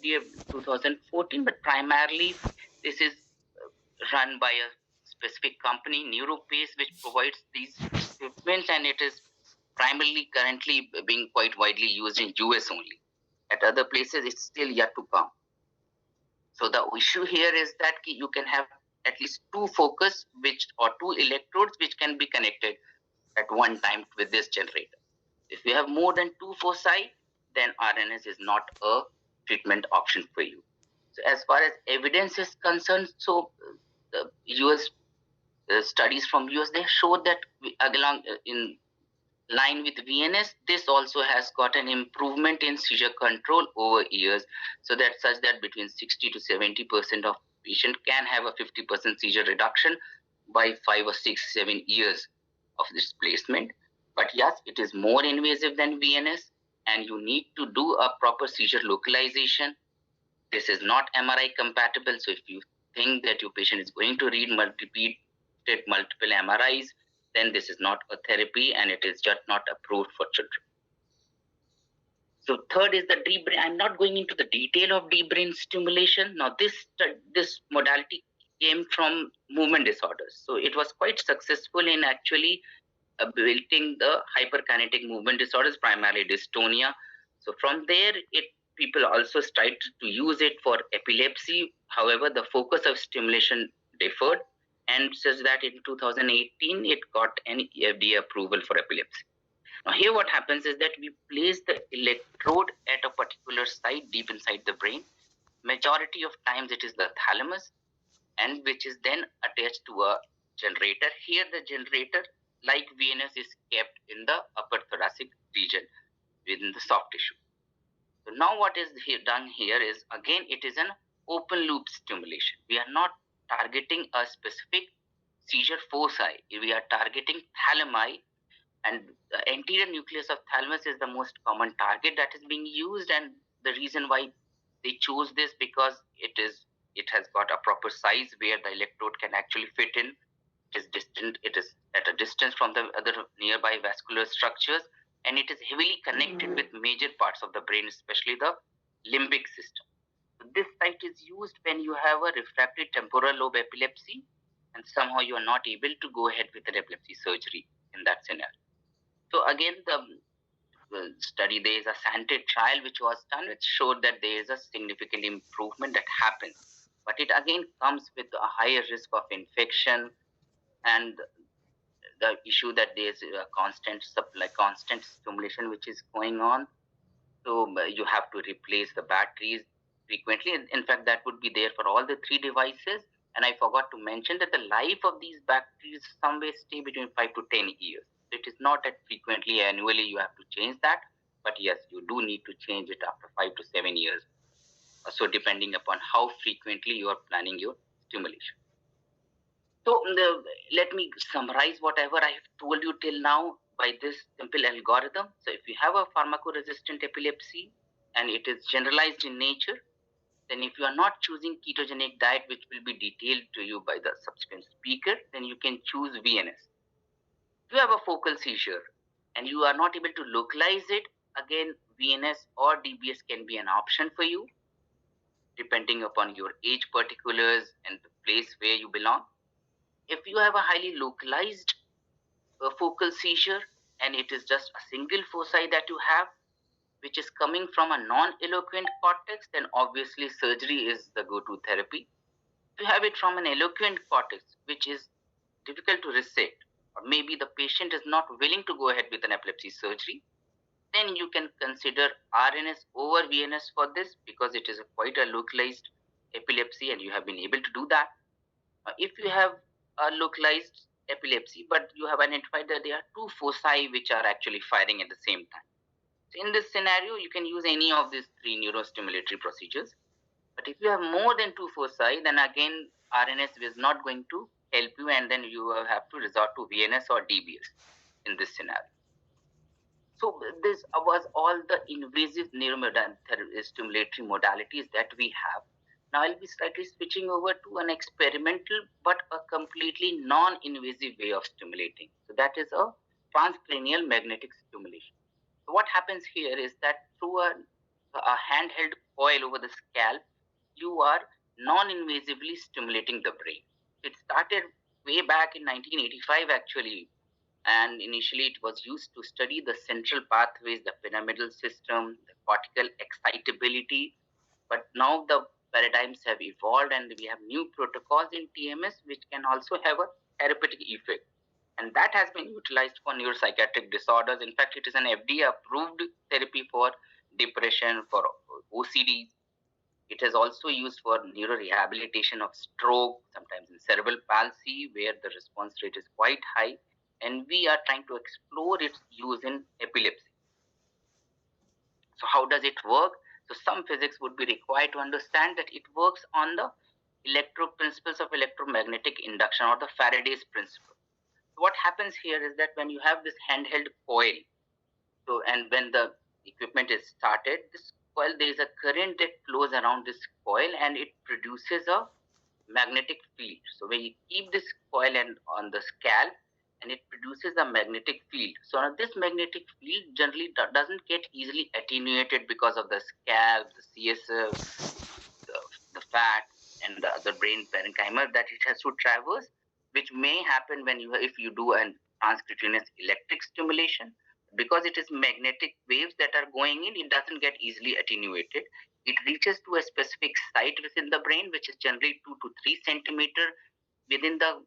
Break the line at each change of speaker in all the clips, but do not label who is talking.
FDA 2014, but primarily this is run by a specific company, NeuroPace, which provides these equipments, and it is primarily currently being quite widely used in US only. At other places, it's still yet to come. So the issue here is that you can have at least two focus or two electrodes which can be connected at one time with this generator. If you have more than two foci, then RNS is not a treatment option for you. So as far as evidence is concerned, so the US studies from US, they showed that along in line with VNS, this also has got an improvement in seizure control over years. So that such that between 60 to 70% of patient can have a 50% seizure reduction by 5 or 6, 7 years of this placement. But yes, it is more invasive than VNS, and you need to do a proper seizure localization. This is not MRI compatible. So if you think that your patient is going to read multiple MRIs, then this is not a therapy and it is just not approved for children. So third is the deep brain. I'm not going into the detail of deep brain stimulation. Now this modality came from movement disorders. So it was quite successful in actually building the hyperkinetic movement disorders, primarily dystonia. So from there, people also started to use it for epilepsy. However, the focus of stimulation differed, and such that in 2018, it got an FDA approval for epilepsy. Now here what happens is that we place the electrode at a particular site deep inside the brain. Majority of times it is the thalamus, and which is then attached to a generator. Here the generator, like VNS, is kept in the upper thoracic region within the soft tissue. So now what is done here is, again, it is an open loop stimulation. We are not targeting a specific seizure foci. We are targeting thalami, and the anterior nucleus of thalamus is the most common target that is being used. And the reason why they chose this, because it has got a proper size where the electrode can actually fit in. It is distant. It is at a distance from the other nearby vascular structures, and it is heavily connected with major parts of the brain, especially the limbic system. So this site is used when you have a refractory temporal lobe epilepsy, and somehow you are not able to go ahead with an epilepsy surgery in that scenario. So again, the study, there is a SANTED trial which was done, which showed that there is a significant improvement that happens. But it again comes with a higher risk of infection, and the issue that there is a constant stimulation which is going on. So you have to replace the batteries frequently. In fact, that would be there for all the three devices. And I forgot to mention that the life of these batteries somewhere stay between 5 to 10 years. It is not that frequently, annually you have to change that. But yes, you do need to change it after 5 to 7 years. So depending upon how frequently you are planning your stimulation. So let me summarize whatever I have told you till now by this simple algorithm. So if you have a pharmacoresistant epilepsy and it is generalized in nature, then if you are not choosing ketogenic diet, which will be detailed to you by the subsequent speaker, then you can choose VNS. If you have a focal seizure and you are not able to localize it, again, VNS or DBS can be an option for you, depending upon your age particulars and the place where you belong. If you have a highly localized focal seizure and it is just a single foci that you have, which is coming from a non-eloquent cortex, then obviously surgery is the go-to therapy. If you have it from an eloquent cortex, which is difficult to resect, or maybe the patient is not willing to go ahead with an epilepsy surgery, then you can consider RNS over VNS for this, because it is quite a localized epilepsy and you have been able to do that. If you have a localized epilepsy, but you have identified that there are two foci which are actually firing at the same time. So in this scenario, you can use any of these three neurostimulatory procedures. But if you have more than two foci, then again, RNS is not going to help you, and then you will have to resort to VNS or DBS in this scenario. So this was all the invasive neurostimulatory modalities that we have. Now I'll be slightly switching over to an experimental but a completely non-invasive way of stimulating. So that is a transcranial magnetic stimulation. So what happens here is that through a a handheld coil over the scalp, you are non-invasively stimulating the brain. It started way back in 1985 actually, and initially it was used to study the central pathways, the pyramidal system, the cortical excitability. But now the paradigms have evolved and we have new protocols in TMS which can also have a therapeutic effect. And that has been utilized for neuropsychiatric disorders. In fact, it is an FDA approved therapy for depression, for OCD. It is also used for neurorehabilitation of stroke, sometimes in cerebral palsy, where the response rate is quite high. And we are trying to explore its use in epilepsy. So how does it work? So some physics would be required to understand that it works on the principles of electromagnetic induction, or the Faraday's principle. So what happens here is that when you have this handheld coil, so and when the equipment is started, this coil, there is a current that flows around this coil and it produces a magnetic field. So when you keep this coil and on the scalp, and it produces a magnetic field. So now this magnetic field generally doesn't get easily attenuated because of the scalp, the CSF, the fat, and the other brain parenchyma that it has to traverse, which may happen when if you do an transcutaneous electric stimulation. Because it is magnetic waves that are going in, it doesn't get easily attenuated. It reaches to a specific site within the brain, which is generally 2 to 3 centimeter within the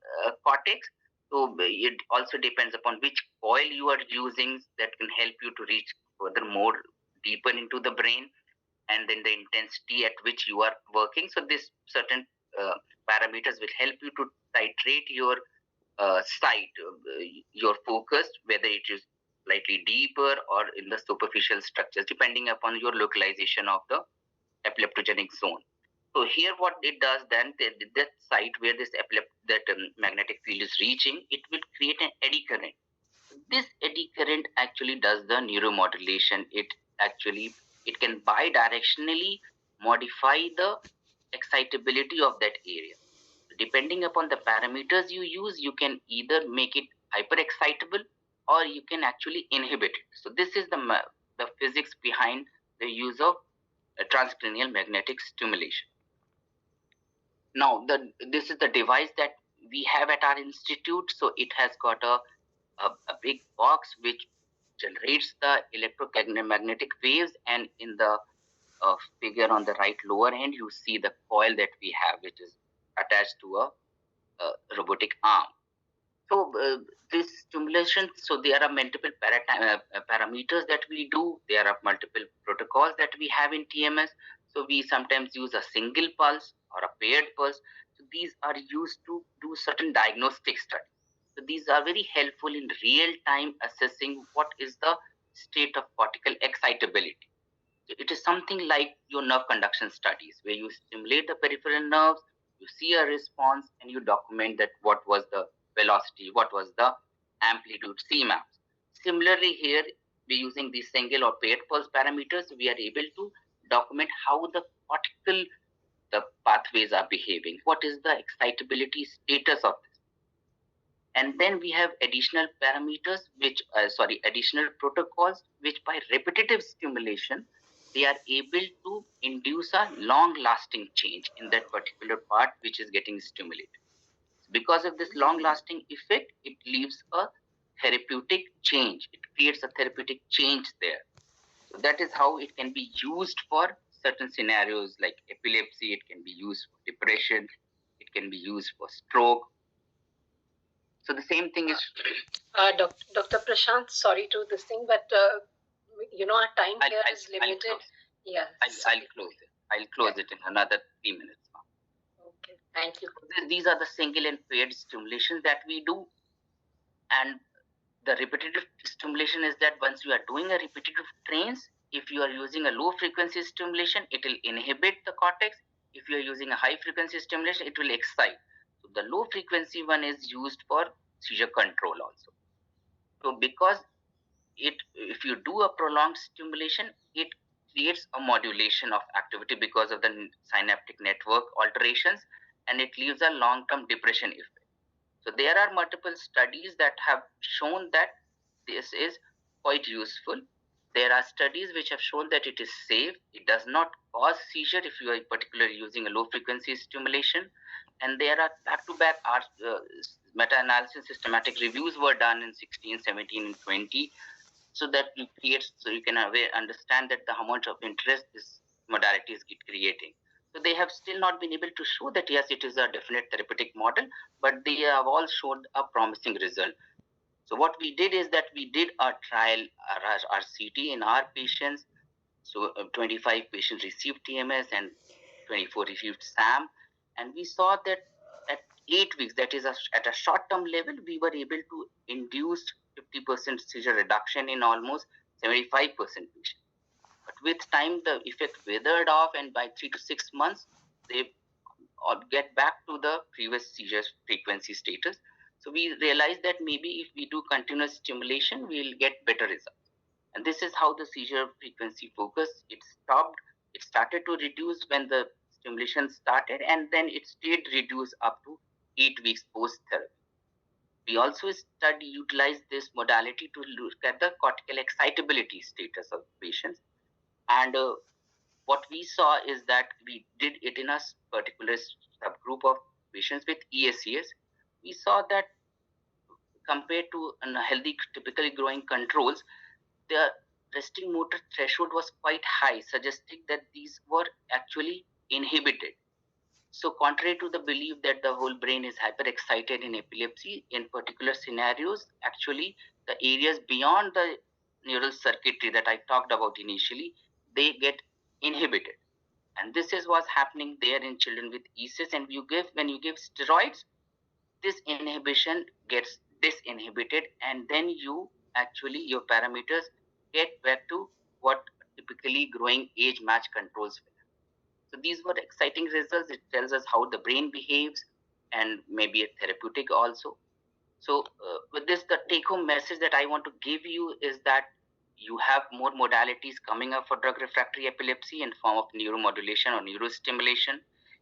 cortex. So it also depends upon which coil you are using that can help you to reach further more deeper into the brain, and then the intensity at which you are working. So this certain parameters will help you to titrate your sight, your focus, whether it is slightly deeper or in the superficial structures, depending upon your localization of the epileptogenic zone. So here what it does then, that site where this magnetic field is reaching, it will create an eddy current. This eddy current actually does the neuromodulation. It can bidirectionally modify the excitability of that area. Depending upon the parameters you use, you can either make it hyperexcitable or you can actually inhibit it. So this is the physics behind the use of transcranial magnetic stimulation. Now, this is the device that we have at our institute. So it has got a big box which generates the electromagnetic waves, and in the figure on the right lower end, you see the coil that we have, which is attached to a robotic arm. So this stimulation, so there are multiple parameters that we do. There are multiple protocols that we have in TMS. So we sometimes use a single pulse or a paired pulse. So these are used to do certain diagnostic studies. So these are very helpful in real time assessing what is the state of cortical excitability. So it is something like your nerve conduction studies, where you stimulate the peripheral nerves, you see a response, and you document that what was the velocity, what was the amplitude, Cmaps. Similarly, here we're using these single or paired pulse parameters. We are able to document how the cortical pathways are behaving. What is the excitability status of this? And then we have additional parameters, additional protocols, which by repetitive stimulation, they are able to induce a long-lasting change in that particular part which is getting stimulated. Because of this long-lasting effect, it leaves a therapeutic change. It creates a therapeutic change there. So that is how it can be used for certain scenarios like epilepsy. It can be used for depression. It can be used for stroke. So the same thing is...
Dr. Prashant, sorry to this thing, but our time here is limited.
Yeah. I'll close it. I'll close it in another 3 minutes now.
Okay, thank you.
These are the single and paired stimulations that we do. And the repetitive stimulation is that once you are doing a repetitive trains, if you are using a low frequency stimulation, it will inhibit the cortex. If you are using a high frequency stimulation, it will excite. So the low frequency one is used for seizure control also. So because if you do a prolonged stimulation, it creates a modulation of activity because of the synaptic network alterations, and it leaves a long-term depression effect. So there are multiple studies that have shown that this is quite useful. There are studies which have shown that it is safe. It does not cause seizure if you are particularly using a low frequency stimulation. And there are back-to-back meta-analysis systematic reviews were done in 16, 17, and 20, so that you create, so you can understand that the how much of interest this modality is creating. So they have still not been able to show that yes, it is a definite therapeutic model, but they have all showed a promising result. So what we did is that we did a trial RCT in our patients. So 25 patients received TMS and 24 received SAM, and we saw that at 8 weeks, that is at a short-term level, we were able to induce 50% seizure reduction in almost 75% patients. But with time, the effect withered off, and by 3 to 6 months, they all get back to the previous seizure frequency status. So we realized that maybe if we do continuous stimulation, we'll get better results. And this is how the seizure frequency focus, it started to reduce when the stimulation started, and then it stayed reduced up to 8 weeks post therapy. We also utilized this modality to look at the cortical excitability status of patients. And what we saw is that we did it in a particular subgroup of patients with ESCS. We saw that compared to healthy, typically growing controls, the resting motor threshold was quite high, suggesting that these were actually inhibited. So, contrary to the belief that the whole brain is hyperexcited in epilepsy, in particular scenarios, actually the areas beyond the neural circuitry that I talked about initially, they get inhibited. And this is what's happening there in children with ESIS. And when you give steroids, this inhibition gets disinhibited, and then your parameters get back to what typically growing age match controls will. So these were exciting results. It tells us how the brain behaves and maybe a therapeutic also. So with this, the take-home message that I want to give you is that you have more modalities coming up for drug refractory epilepsy in form of neuromodulation or neurostimulation.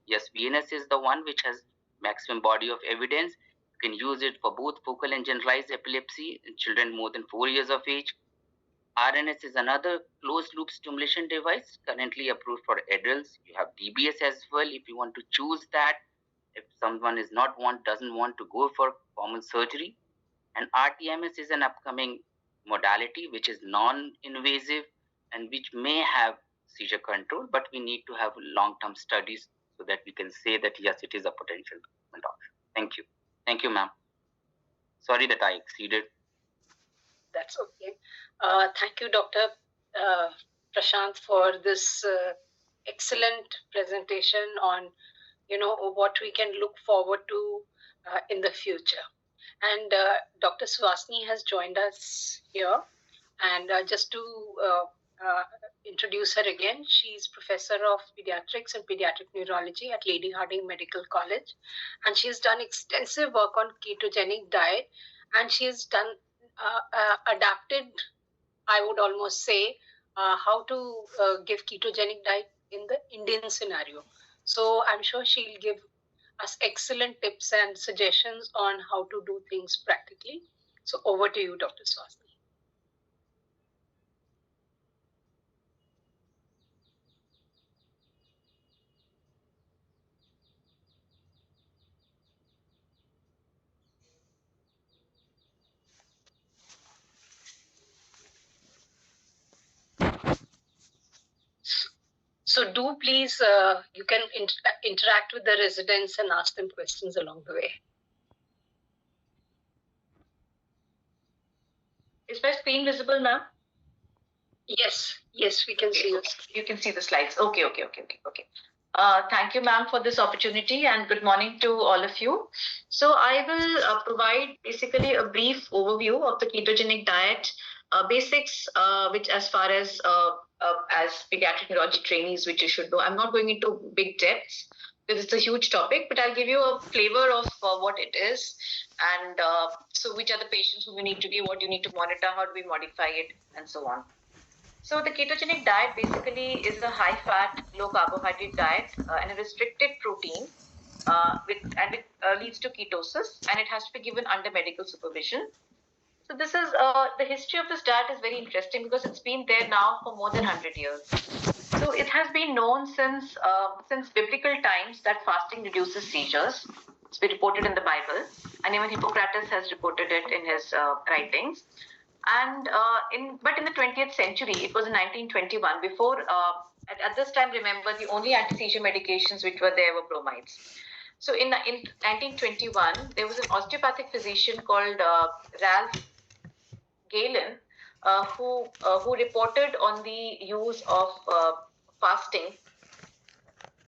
Yes, VNS is the one which has maximum body of evidence. You can use it for both focal and generalized epilepsy in children more than 4 years of age. RNS is another closed loop stimulation device currently approved for adults. You have DBS as well if you want to choose that. If someone doesn't want to go for formal surgery. And RTMS is an upcoming modality which is non-invasive and which may have seizure control, but we need to have long-term studies so that we can say that yes, it is a potential treatment option. Thank you. Thank you, ma'am. Sorry that I exceeded.
That's okay. Thank you, Dr. Prashant, for this excellent presentation on, what we can look forward to in the future. And Dr. Swasni has joined us here. And just to introduce her again, she's professor of pediatrics and pediatric neurology at Lady Hardinge Medical College, and she's done extensive work on ketogenic diet, and she's done adapted, I would almost say, how to give ketogenic diet in the Indian scenario. So I'm sure she'll give us excellent tips and suggestions on how to do things practically. So over to you, Dr. Swasni. So do please, you can interact with the residents and ask them questions along the way.
Is my screen visible, ma'am?
Yes, we can see you.
You can see the slides. Okay. Thank you, ma'am, for this opportunity, and good morning to all of you. So I will provide basically a brief overview of the ketogenic diet basics, which as far as pediatric neurology trainees, which you should know. I'm not going into big depths because it's a huge topic, but I'll give you a flavor of what it is, and so which are the patients who we need to give, what you need to monitor, how do we modify it, and so on. So the ketogenic diet basically is a high-fat, low-carbohydrate diet and a restricted protein, it leads to ketosis, and it has to be given under medical supervision. So this is the history of this diet is very interesting because it's been there now for more than 100 years. So it has been known since biblical times that fasting reduces seizures. It's been reported in the Bible, and even Hippocrates has reported it in his writings. And but in the 20th century, it was in 1921. Before at this time, remember the only anti-seizure medications which were there were bromides. So in 1921, there was an osteopathic physician called Ralph Galen who reported on the use of fasting